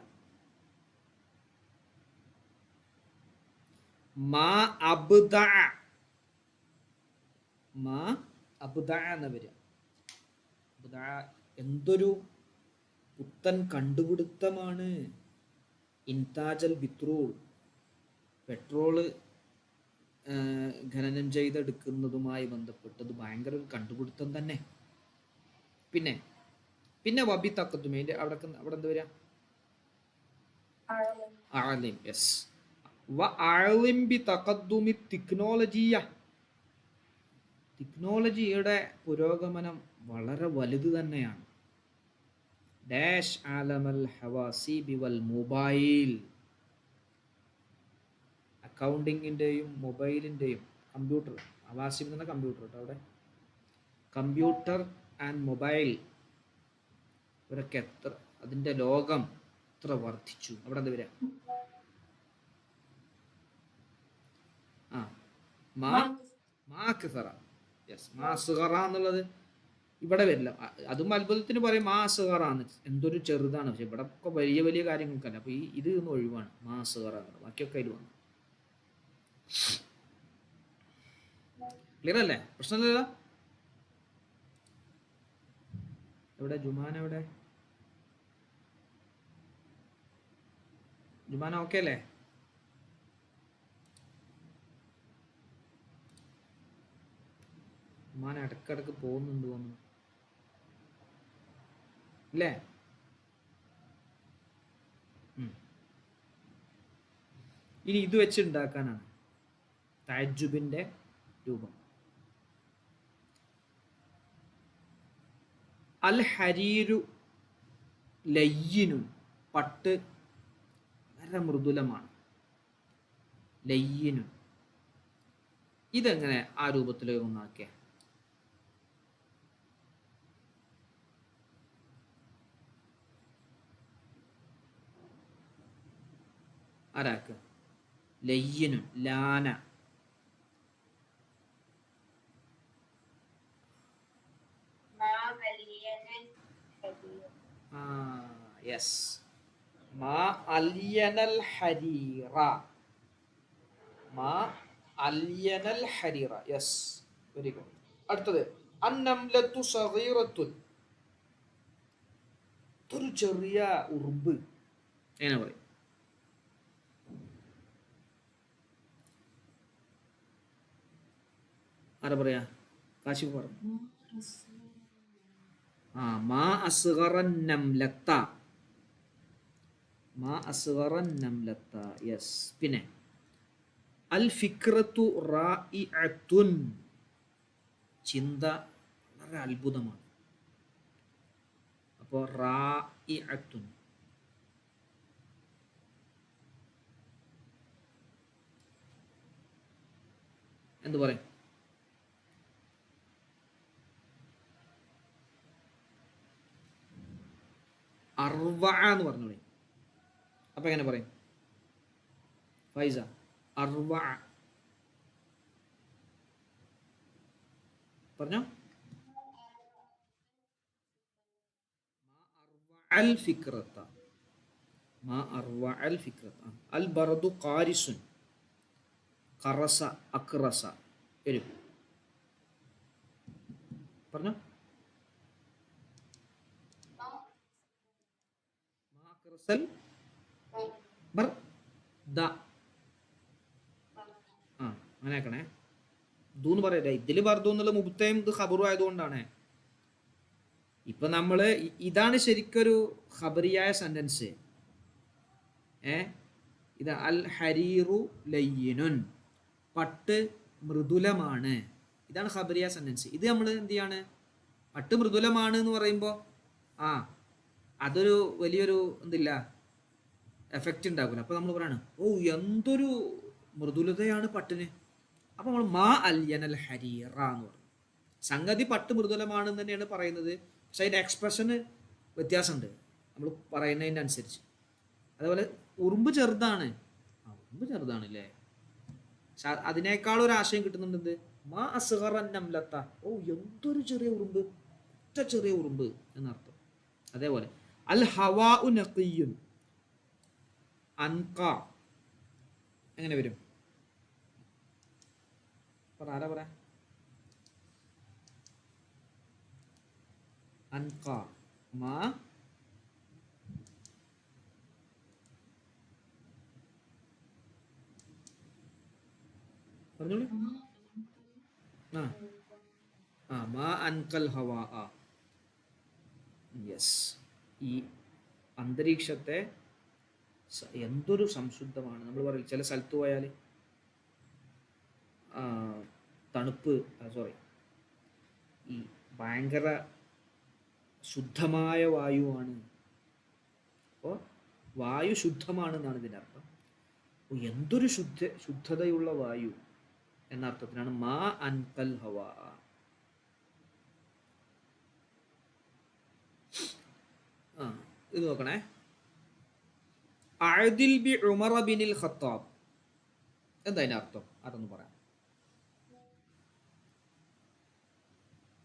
മാ അബ്ദഅ, മാ അബ്ദഅ എന്ന് വരിക. എന്തൊരു പുത്തൻ കണ്ടുപിടുത്തമാണ് ഇൻതാജൽ ബിത്രൂൾ, പെട്രോള് ഖനനം ചെയ്തെടുക്കുന്നതുമായി ബന്ധപ്പെട്ടത് ഭയങ്കര ഒരു കണ്ടുപിടുത്തം തന്നെ. പിന്നെ പിന്നെ വബി തക്കത്തുമേന്റെ അവിടെ എന്താ വരിക? ആലിം. യെസ്. വഅലിം ബി തഖദ്ദുമി ടെക്നോളജിയ. ടെക്നോളജിയുടെ പുരോഗമനം വളരെ വലുത് തന്നെയാണ്. ഡാഷ് ആലമൽ ഹവാസിബി വൽ മൊബൈൽ. അക്കൗണ്ടിങ്ങിൻ്റെയും മൊബൈലിൻ്റെയും കമ്പ്യൂട്ടർ, ഹവാസിബ് എന്ന കമ്പ്യൂട്ടർ കേട്ടോ, അവിടെ കമ്പ്യൂട്ടർ ആൻഡ് മൊബൈൽ ഇവരൊക്കെ എത്ര, അതിൻ്റെ ലോകം എത്ര വർദ്ധിച്ചു. അവിടെ എന്താ വരിക? ആ മാക്സറ. യെസ്, മാസുഖറ എന്നുള്ളത് ഇവിടെ വരില്ല. അതും അത്ഭുതത്തിന് പറയും മാസുഖറാന്ന്, എന്തൊരു ചെറുതാണ്. പക്ഷെ ഇവിടെ ഒക്കെ വലിയ വലിയ കാര്യങ്ങൾക്കല്ല. അപ്പൊ ഇത് ഒന്ന് ഒഴിവാണ്, മാസുഖറ എന്നുള്ളത്. ബാക്കിയൊക്കെ അതിൽ വന്നു. ക്ലിയർ അല്ലേ? പ്രശ്നമില്ലല്ലോ. എവിടെ ജുമാന? എവിടെ ജുമാന? ഓക്കെ അല്ലേ? ജുമാന ഇടക്കിടക്ക് പോകുന്നുണ്ട് തോന്നുന്നു അല്ലേ? ഇനി ഇത് വെച്ച് ഉണ്ടാക്കാനാണ് തഅജ്ജുബിന്റെ രൂപം. അൽ ഹരീരു ലയ്യിനും, പട്ട് വളരെ മൃദുലമാണ്. ലയ്യിനും, ഇതെങ്ങനെ ആ രൂപത്തിലേക്ക് ഒന്നാക്കിയ? ആരാക്ക്? ലയ്യിനും, ലാന. യെസ്, മാ അലിയനൽ ഹരീറ. മാ അലിയനൽ ഹരീറ. Yes, very good. അടുത്തത് അന്നംലത്തു സഗീറത്തുൻ. ഒരു ചെറിയ ഉറുമ്പ്. എങ്ങനെ പറയും? ആരാ പറയാ? കാശിഫ് പറഞ്ഞു. മാ അസ്ഗറൻ നംലത്ത. മാ അസ്ഗറൻ നംലത്ത. യെസ്. പിന്നെ അൽ ഫിക്രത്തു റായിഅത്തുൻ. ചിന്ത വളരെ അത്ഭുതമാണ്. അപ്പോൾ റായിഅത്തുൻ എന്ത് പറയും? അർവ എന്ന് പറഞ്ഞോളെ. അപ്പൊ എങ്ങനെ പറയും ഫൈസ? അർവ പറഞ്ഞോ. അൽ ഫിക്രത്ത. മാ അർവ അൽ ഫിക്രത്ത. അൽ ബർദു ഖാരിസുൻ. ഖറസ അക്റസ. വരും, പറഞ്ഞോ. മാ ബർ ദ. അങ്ങനെ ആക്കണേ. ഇതെന്ന് പറയട്ടെ, ഇതിൽ ബർദു എന്നുള്ള മുബത്തയും ഇത് ഖബറും ആയതുകൊണ്ടാണ്. ഇപ്പൊ നമ്മള് ഇതാണ് ശരിക്കൊരു ഖബറിയായ സെന്റൻസ്. ഇത് അൽ ഹരീറു ലയ്യിനുൻ, പട്ട് മൃദുലമാണ്. ഇതാണ് ഖബറിയ സെന്റൻസ്. ഇത് നമ്മൾ എന്ത് ചെയ്യാണ്, പട്ട് മൃദുലമാണ് എന്ന് പറയുമ്പോൾ അതൊരു വലിയൊരു എന്തില്ല എഫക്റ്റ് ഉണ്ടാക്കില്ല. അപ്പോൾ നമ്മൾ പറയാണ് ഓ എന്തൊരു മൃദുലതയാണ് പട്ടിന്. അപ്പോൾ നമ്മൾ മാ അൽയനൽ ഹരീറ എന്ന് പറയും. സംഗതി പട്ട് മൃദുലമാണെന്ന് തന്നെയാണ് പറയുന്നത്, പക്ഷെ അതിൻ്റെ എക്സ്പ്രഷന് വ്യത്യാസമുണ്ട് നമ്മൾ പറയുന്നതിൻ്റെ അനുസരിച്ച്. അതേപോലെ ഉറുമ്പ് ചെറുതാണ്, ഉറുമ്പ് ചെറുതാണല്ലേ, അതിനേക്കാൾ ഒരു ആശയം കിട്ടുന്നുണ്ട് മാ അസ്ഗറൻ നംലത്ത, ഓ എന്തൊരു ചെറിയ ഉറുമ്പ്, ഒറ്റ ചെറിയ ഉറുമ്പ് എന്നർത്ഥം. അതേപോലെ അൽ ഹവാഉ നഖിയ്യുൻ അൻക എങ്ങനെ വരും? ആരാ പറ? അൻക മാ പറഞ്ഞോളൂ. മാ അൻകൽ ഹവാ. യെസ്, ഈ അന്തരീക്ഷത്തെ എന്തൊരു സംശുദ്ധമാണ്. നമ്മൾ പറയും ചില സ്ഥലത്ത് പോയാൽ തണുപ്പ്, സോറി, ഈ ഭയങ്കര ശുദ്ധമായ വായുവാണ്. അപ്പോൾ വായു ശുദ്ധമാണെന്നാണ് ഇതിൻ്റെ അർത്ഥം. എന്തൊരു ശുദ്ധതയുള്ള വായു എന്ന അർത്ഥത്തിനാണ് മാ അൻകൽ ഹവാ. ഇത് നോക്കണേ. അഅദിൽ ബി ഉമർ ബിനിൽ ഖത്താബ്, എന്താ അതിൻ്റെ അർത്ഥം? അതൊന്ന് പറയാം.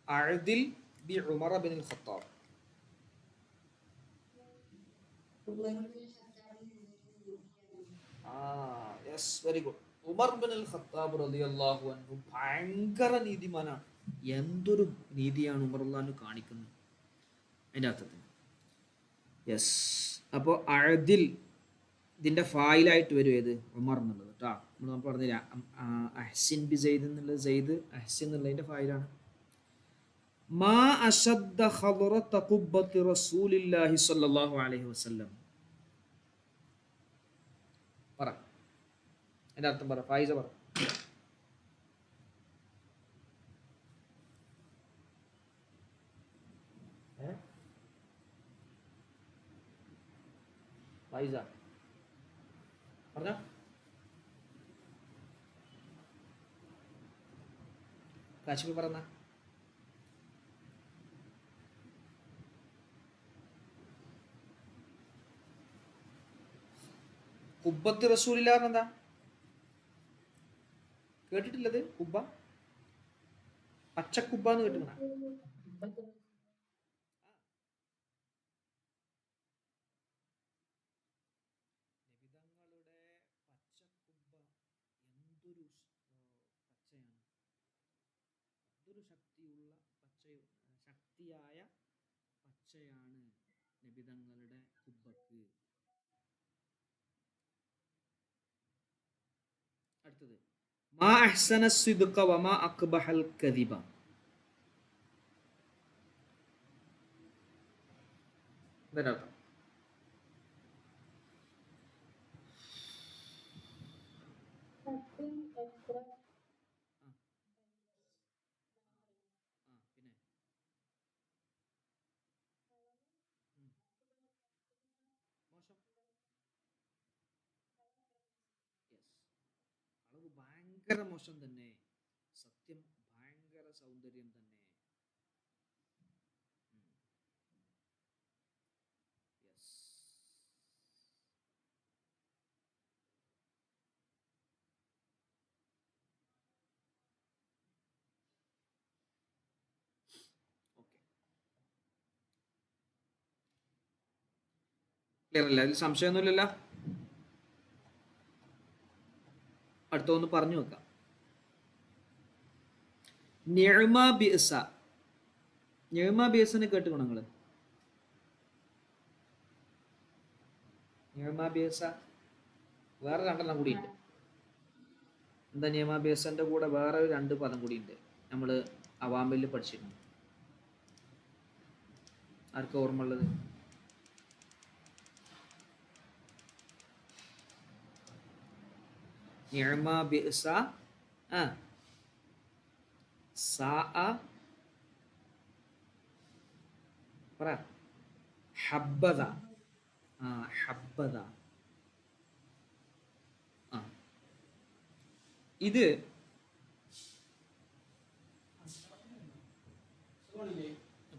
അഅദിൽ ബി ഉമർ ബിനിൽ Khattab. Yes, very good. Umar ബിനുൽ ഖത്താബ് റളിയല്ലാഹു അൻഹു ഭയങ്കര നീതിമാനാണ്. എന്തൊരു നീതിയാണ് ഉമർ അള്ളാഹു കാണിക്കുന്നത് അതിൻ്റെ അർത്ഥത്തിൽ. യെസ്, അപ്പോൾ അഅദിൽ ഇതിൻ്റെ ഫായിലായിട്ട് വരും ഏത്? ഉമർ എന്നുള്ളത് കേട്ടോ. നമ്മൾ പറഞ്ഞില്ല അഹ്സിൻ ബി സെയ്ദ് എന്നുള്ളത്, സെയ്ദ് അഹ്സിൻ എന്നുള്ളതിൻ്റെ ഫായിലാണ്. മാ അശദ്ദ ഖദറത ഖുബ്ബത്തി റസൂലില്ലാഹി സ്വല്ലല്ലാഹു അലൈഹി വസല്ലം. പറ എൻ്റെ അർത്ഥം പറ, ഫായിസ പറ. ഫായിസ പറഞ്ഞ കാശ്മീർ പറഞ്ഞ കുബ്ബത്ത് റസൂലില്ലാ എന്താ കേട്ടിട്ടില്ലത്? കുബ്ബ, പച്ചക്കുബ്ബ എന്ന് കേട്ടിട്ടുണ്ട? നബിതങ്ങളുടെ പച്ചക്കുബ്ബ എന്തൊരു പച്ചയാണ്, എന്തൊരു ശക്തിയായ പച്ചയാണ് നബിതങ്ങളുടെ കുബ്ബക്ക്. അടുത്തത് മാ അഹ്സന സിദ്ഖ വമാ അഖ്ബഹൽ കദിബ. ഇതിനർത്ഥം അളവ് ഭയങ്കര മോശം തന്നെ, സത്യം ഭയങ്കര സൗന്ദര്യം തന്നെ. ക്ലിയർ അല്ല? അതിൽ സംശയമൊന്നുമില്ലല്ലോ. അടുത്തൊന്ന് പറഞ്ഞു വെക്കാം. നിഅ്മ ബിഅസ. നിഅ്മ ബിഅസനെ കേട്ടുക്കണോ നിങ്ങള്? നിഅ്മ ബിഅസ വേറെ രണ്ടെണ്ണം കൂടി ഉണ്ട്. എന്താ നിയമാഭ്യാസൻ്റെ കൂടെ വേറെ ഒരു 2 പദം കൂടി ഉണ്ട്, നമ്മൾ അവാമിൽ പഠിച്ചിരുന്നു. ആർക്കും ഓർമ്മ ഉള്ളത്? നിഅമ ബിഅസ സാഅ പറ ഹബ്ബദ. ഹബ്ബദ. ഇത്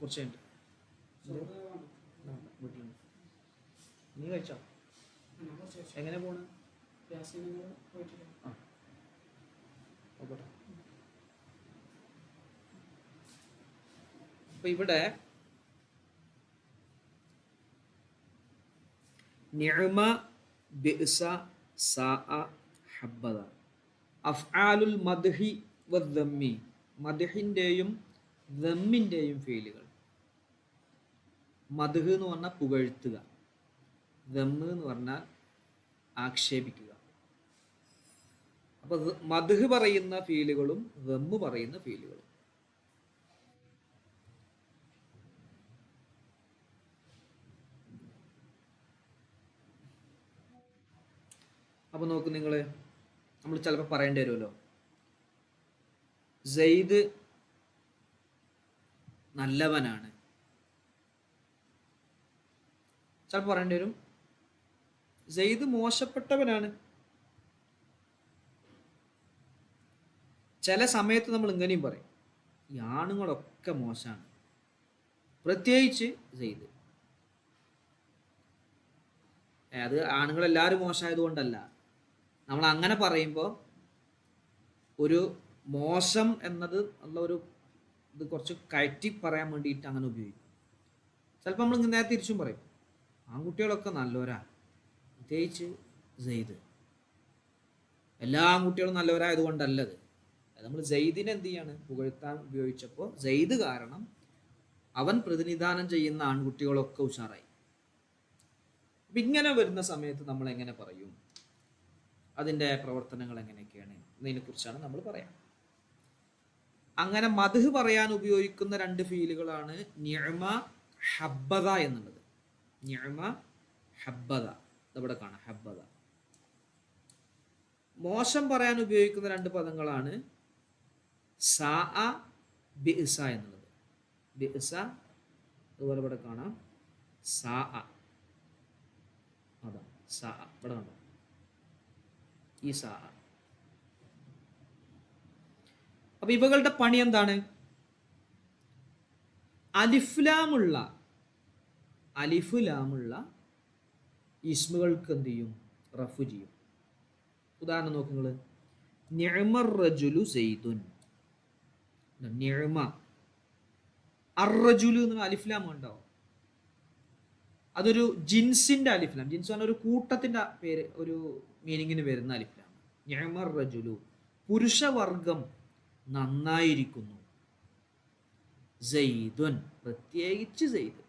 കുറച്ചുണ്ട്. വീട്ടിലുണ്ട്. നീ കഴിച്ചോ? എങ്ങനെ പോണ്? അപ്പൊ ഇവിടെ നിഅമ ബിഅസ സാഅ ഹബ്ബദ അഫ്ആലുൽ മദ്ഹി വദ്ദമ്മി, മദ്ഹിന്റെയും ദമ്മിന്റെയും ഫീലുകൾ. മദ്ഹ് എന്ന് പറഞ്ഞാൽ പുകഴ്ത്തുക, ദമ്മ് എന്ന് പറഞ്ഞാൽ ആക്ഷേപിക്കുക. അപ്പൊ മദ്ഹ് പറയുന്ന ഫീലുകളും ദമ്മ് പറയുന്ന ഫീലുകളും. അപ്പൊ നോക്ക് നിങ്ങള്, നമ്മൾ ചിലപ്പോൾ പറയേണ്ടി വരുമല്ലോ, സെയ്ദ് നല്ലവനാണ്. ചിലപ്പോൾ പറയേണ്ടി വരും സെയ്ദ് മോശപ്പെട്ടവനാണ്. ചില സമയത്ത് നമ്മൾ ഇങ്ങനെയും പറയും, ഈ ആണുങ്ങളൊക്കെ മോശമാണ്, പ്രത്യേകിച്ച് സെയ്ദ്. അത് ആണുങ്ങളെല്ലാവരും മോശമായത് കൊണ്ടല്ല. നമ്മൾ അങ്ങനെ പറയുമ്പോൾ ഒരു മോശം എന്നത് ഉള്ള ഒരു ഇത് കുറച്ച് കയറ്റി പറയാൻ വേണ്ടിയിട്ട് അങ്ങനെ ഉപയോഗിക്കും. ചിലപ്പോൾ നമ്മൾ നേരെ തിരിച്ചും പറയും, ആൺകുട്ടികളൊക്കെ നല്ലവരാ, പ്രത്യേകിച്ച് സെയ്ദ്. എല്ലാ ആൺകുട്ടികളും നല്ലവരായതുകൊണ്ടല്ലത്. അത് നമ്മൾ സെയ്ദിനെ എന്ത് ചെയ്യാണ് പുകഴ്ത്താൻ ഉപയോഗിച്ചപ്പോൾ സെയ്ദ് കാരണം അവൻ പ്രതിനിധാനം ചെയ്യുന്ന ആൺകുട്ടികളൊക്കെ ഉഷാറായി. അപ്പം ഇങ്ങനെ വരുന്ന സമയത്ത് നമ്മൾ എങ്ങനെ പറയും, അതിൻ്റെ പ്രവർത്തനങ്ങൾ എങ്ങനെയൊക്കെയാണ് എന്നതിനെക്കുറിച്ചാണ് നമ്മൾ പറയാം. അങ്ങനെ മദ്ഹ് പറയാൻ ഉപയോഗിക്കുന്ന 2 ഫീലുകളാണ് നിഅമ ഹബ്ബദ എന്നുള്ളത്. നിഅമ ഹബ്ബദ, ഇവിടെ കാണാം ഹബ്ബദ. മോശം പറയാൻ ഉപയോഗിക്കുന്ന 2 പദങ്ങളാണ് സാഅ ബിഅസ എന്നുള്ളത്. ബിഅസ അതുപോലെ ഇവിടെ കാണാം സാഅ. അതാ സാഅ ഇവിടെ കണ്ടോ, ഈ സാഅ. അപ്പൊ ഇവകളുടെ പണി എന്താണ്? അലിഫ്ലാമുള്ള ഇസ്മുകൾക്ക് എന്ത് ചെയ്യും? റഫു ചെയ്യും. ഉദാഹരണം നോക്കുങ്ങള്, നിഅമർ റജുലു സെയ്ദുൻ. നിഅമ അർറജുലു എന്ന അലിഫ്ലാം ഉണ്ടാവും. അതൊരു ജിൻസിന്റെ അലിഫ്ലാം. ജിൻസ് പറഞ്ഞ ഒരു കൂട്ടത്തിന്റെ പേര്, ഒരു മീനിങ്ങിന് വരുന്ന അലിഫ്ലാം. നിഅമർ റജുലു, പുരുഷവർഗം നന്നായിരിക്കുന്നു. സെയ്ദുൻ, പ്രത്യേകിച്ച് സെയ്ദ്.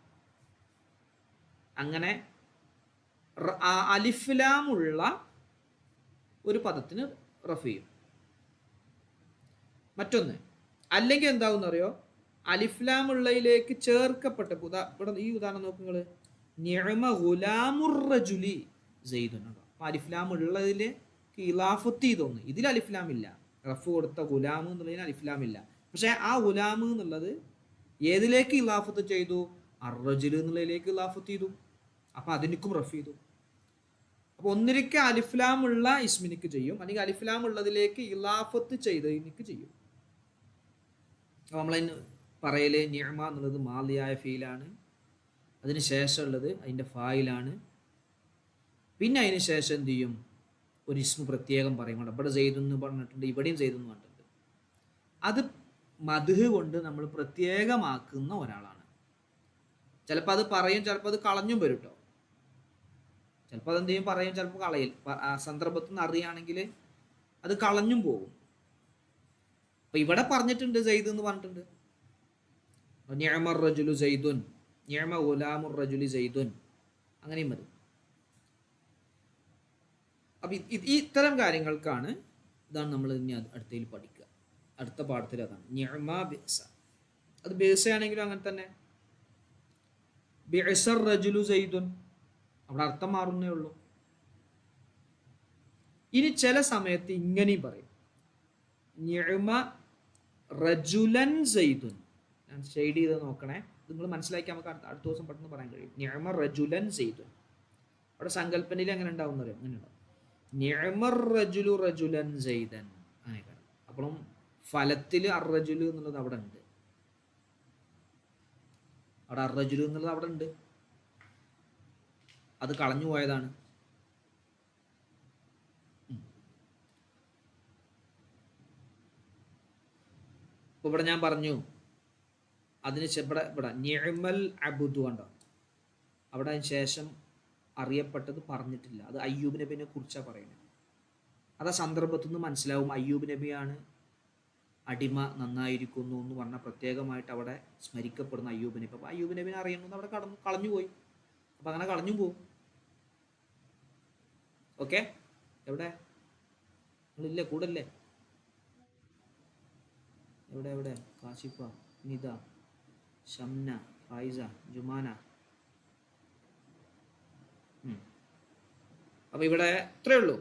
അങ്ങനെ അലിഫ്ലാമുള്ള ഒരു പദത്തിന് റഫ് ചെയ്യും. മറ്റൊന്ന്, അല്ലെങ്കിൽ എന്താവും അറിയോ, അലിഫ്ലാമുള്ളതിലേക്ക് ചേർക്കപ്പെട്ട ഇവിടെ ഈ ഉദാഹരണം നോക്കുങ്ങള്, നിഅമ ഗുലാമുർ റജുലി സെയ്ദുൻ. അപ്പൊ അലിഫ്ലാമുള്ളതില് ഇലാഫത്ത് ചെയ്തൊന്ന്, ഇതിൽ അലിഫ്ലാം ഇല്ല. റഫ് കൊടുത്ത ഗുലാമ് എന്നുള്ളതിന് അലിഫ്ലാം ഇല്ല. പക്ഷെ ആ ഗുലാമ് എന്നുള്ളത് ഏതിലേക്ക് ഇലാഫത്ത് ചെയ്തു? അർറജുൽ എന്നുള്ളതിലേക്ക് ഇലാഫത്ത് ചെയ്തു. അപ്പൊ അതിനിക്കും റഫ് ചെയ്തു. അപ്പൊ ഒന്നിരിക്കെ അലിഫ്ലാമുള്ള ഇസ്മിനിക്ക് ചെയ്യും, അല്ലെങ്കിൽ അലിഫ്ലാം ഉള്ളതിലേക്ക് ഇലാഫത്ത് ചെയ്തതിനിക്ക് ചെയ്യും. അപ്പൊ നമ്മളതിന് പറയല് നിഅമ എന്നുള്ളത് മാലിയായ ഫീലാണ്, അതിന് ശേഷമുള്ളത് അതിൻ്റെ ഫായിലാണ്. പിന്നെ അതിന് ശേഷം എന്ത് ചെയ്യും? ഒരു ഇസ്മു പ്രത്യേകം പറയും. ഇവിടെ സെയ്ദ് എന്ന് പറഞ്ഞിട്ടുണ്ട്, ഇവിടെയും സെയ്ദ് എന്ന് പറഞ്ഞിട്ടുണ്ട്. അത് മദ്ഹ് കൊണ്ട് നമ്മൾ പ്രത്യേകമാക്കുന്ന ഒരാളാണ്. ചിലപ്പോൾ അത് പറയും, ചിലപ്പോൾ അത് കളഞ്ഞും വരും കേട്ടോ. ചിലപ്പോൾ അതെന്ത് ചെയ്യും, പറയും, ചിലപ്പോൾ കളയിൽ. ആ സന്ദർഭത്തിൽ നിന്ന് അറിയുകയാണെങ്കിൽ അത് കളഞ്ഞും പോകും. അപ്പൊ ഇവിടെ പറഞ്ഞിട്ടുണ്ട് സെയ്ദ് എന്ന് പറഞ്ഞിട്ടുണ്ട്. നിഅമർ റജുലു സെയ്ദുൻ, നിഅമ ഗുലാമുർ റജുലി സെയ്ദുൻ, അങ്ങനെയും മതി. അപ്പൊ ഇത്തരം കാര്യങ്ങൾക്കാണ് ഇതാണ് നമ്മൾ ഇനി അടുത്തതിൽ പഠിക്കുക. അടുത്ത പാഠത്തിൽ അതാണ് നിഅമ ബിഅസ. അത് ബിഅസയാണെങ്കിലും അങ്ങനെ തന്നെ. ബിഅസർ റജുലു സൈദുൻ, അവിടെ അർത്ഥം മാറുന്നേ ഉള്ളൂ. ഇനി ചില സമയത്ത് ഇങ്ങനെയും പറയും, നിഅമ റജുലൻ സൈദുൻ. ഞാൻ ഷെയ്ഡ് ചെയ്ത് നോക്കണേ, നിങ്ങൾ മനസ്സിലാക്കി നമുക്ക് അടുത്ത ദിവസം പെട്ടെന്ന് പറയാൻ കഴിയും. നിഅമ റജുലൻ സൈദുൻ, അവിടെ സങ്കല്പനയിൽ എങ്ങനെ ഉണ്ടാവും അറിയാം, അങ്ങനെ ഉണ്ടാവും. നിഅമർ റജുലു റജുലൻ സൈദൻ, അങ്ങനെ. അപ്പോഴും ഫലത്തിൽ അർറജുലു എന്നുള്ളത് അവിടെ ഉണ്ട്. അവിടെ അർറജുലു എന്നുള്ളത് അവിടെ ഉണ്ട്, അത് കളഞ്ഞു പോയതാണ്. ഇപ്പൊ ഇവിടെ ഞാൻ പറഞ്ഞു, അതിന് ഇവിടെ നിഅമൽ അബ്ദു കണ്ടോ, അവിടെ അതിന് ശേഷം അറിയപ്പെട്ടത് പറഞ്ഞിട്ടില്ല. അത് അയ്യൂബ് നബിനെ കുറിച്ചാണ് പറയുന്നത്. അത് ആ സന്ദർഭത്തിൽ നിന്ന് മനസ്സിലാവും അയ്യൂബ് നബിയാണ് അടിമ നന്നായിരിക്കുന്നു എന്ന് പറഞ്ഞാൽ പ്രത്യേകമായിട്ട് അവിടെ സ്മരിക്കപ്പെടുന്ന അയ്യൂബ് നബി. അപ്പോൾ അയ്യൂബ് നബിനെ അറിയുന്നത് അവിടെ കളഞ്ഞുപോയി. അപ്പം അങ്ങനെ കളഞ്ഞു പോകും. ഓക്കെ, എവിടെ നിങ്ങളില്ലേ, കൂടല്ലേ? എവിടെ എവിടെ? കാശിഫ, നിത, ഷംന, ഫൈസ, ജുമാന. അപ്പൊ ഇവിടെ ഇത്രയേ ഉള്ളൂ.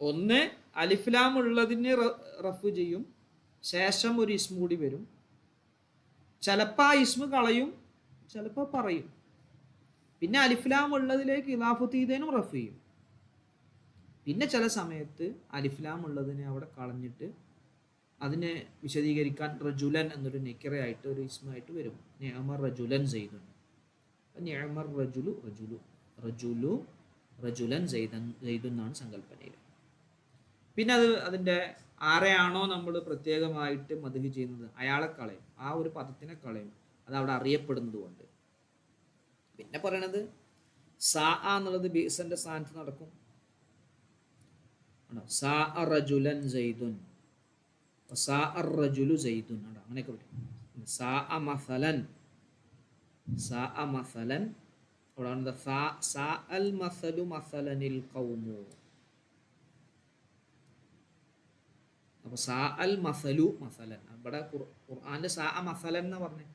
ഒന്ന്, അലിഫ്ലാം ഉള്ളതിന് റഫ് ചെയ്യും, ശേഷം ഒരു ഇസ്മ കൂടി വരും. ചിലപ്പോൾ ആ ഇസ്മ കളയും, ചിലപ്പോൾ പറയും. പിന്നെ അലിഫ്ലാം ഉള്ളതിലേക്ക് ഇലാഫത്ത് ചെയ്തതിനും റഫ് ചെയ്യും. പിന്നെ ചില സമയത്ത് അലിഫ്ലാം ഉള്ളതിനെ അവിടെ കളഞ്ഞിട്ട് അതിനെ വിശദീകരിക്കാൻ റജുലൻ എന്നൊരു നെക്കിറയായിട്ട് ഒരു ഇസ്മായിട്ട് വരും. നിഅമർ റജുലൻ സൈദുൻ, നിഅമർ റജുലു റജുലു റജുലു റജുലൻ സൈദൻ സൈദുൻ എന്നാണ് സങ്കല്പനയിൽ. പിന്നെ അതിൻ്റെ ആരെയാണോ നമ്മൾ പ്രത്യേകമായിട്ട് മദ്ഹ് ചെയ്യുന്നത് അയാളെ കളയും, ആ ഒരു പദത്തിനെ കളയും, അത് അവിടെ അറിയപ്പെടുന്നത് കൊണ്ട്. പിന്നെ പറയണത് സാ എന്നുള്ളത് ബീസന്റെ സ്ഥാനത്ത് നടക്കും. സാ റജുലൻ സൈദുൻ, സാ റജുലു സൈദുൻ, അങ്ങനെയൊക്കെ വരും. സാ മസലൻ, സാ മസലൻ, അവിടെ സാ അൽ മസലു മസലനിൽ ഖൗമു. അപ്പൊ സാ അൽ മസലു മസലൻ, ഇവിടെ ഖുർആനിൽ സാ മസലൻ എന്ന് പറഞ്ഞേ.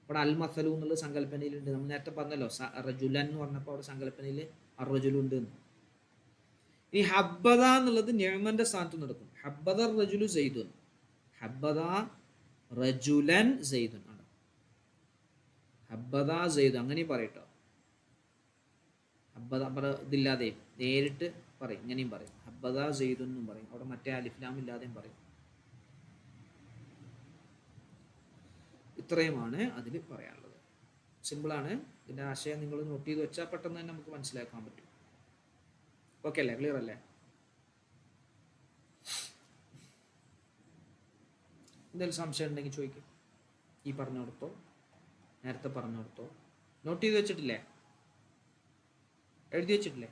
ഇവിടെ അൽ മസലു എന്നുള്ള സങ്കല്പനയിലുണ്ട്. നമ്മൾ നേരത്തെ പറഞ്ഞല്ലോ റജുലൻ എന്ന് പറഞ്ഞപ്പോൾ അവിടെ സങ്കല്പനയിൽ അർറജുലു ഉണ്ട് എന്ന്. ഈ ഹബ്ബദ എന്നുള്ളത് നിഅമന്റെ സ്ഥാനത്ത് നടക്കും. ഹബ്ബദ റജുലു സൈദുൻ, ഹബ്ബദ റജുലൻ സൈദുൻ ആണ്. ഹബ്ബദ സൈദുൻ അങ്ങനെ പറയട്ടോ. ഹബ്ബദ ഇതില്ലാതെ നേരിട്ട് പറയും, ഇങ്ങനെയും പറയും. ഹബ്ബദ സൈദുൻ എന്നും പറയും, അവിടെ മറ്റേ അലിഫ്ലാം ഇല്ലാതെയും പറയും. ഇത്രയുമാണ് അതിൽ പറയാനുള്ളത്. സിമ്പിളാണ്. ഇതിൻ്റെ ആശയം നിങ്ങൾ നോട്ട് ചെയ്ത് വെച്ചാൽ പെട്ടെന്ന് തന്നെ നമുക്ക് മനസ്സിലാക്കാൻ പറ്റും. ഓക്കെ അല്ലേ? ക്ലിയർ അല്ലേ? എന്തെങ്കിലും സംശയം ഉണ്ടെങ്കിൽ ചോദിക്കും. ഈ പറഞ്ഞോടത്തോ നേരത്തെ പറഞ്ഞോടത്തോ നോട്ട് ചെയ്ത് വെച്ചിട്ടില്ലേ? എഴുതി വെച്ചിട്ടില്ലേ?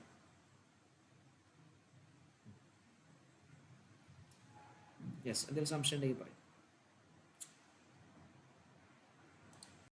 യെസ്, എന്തെങ്കിലും സംശയം ഉണ്ടെങ്കിൽ പറയും.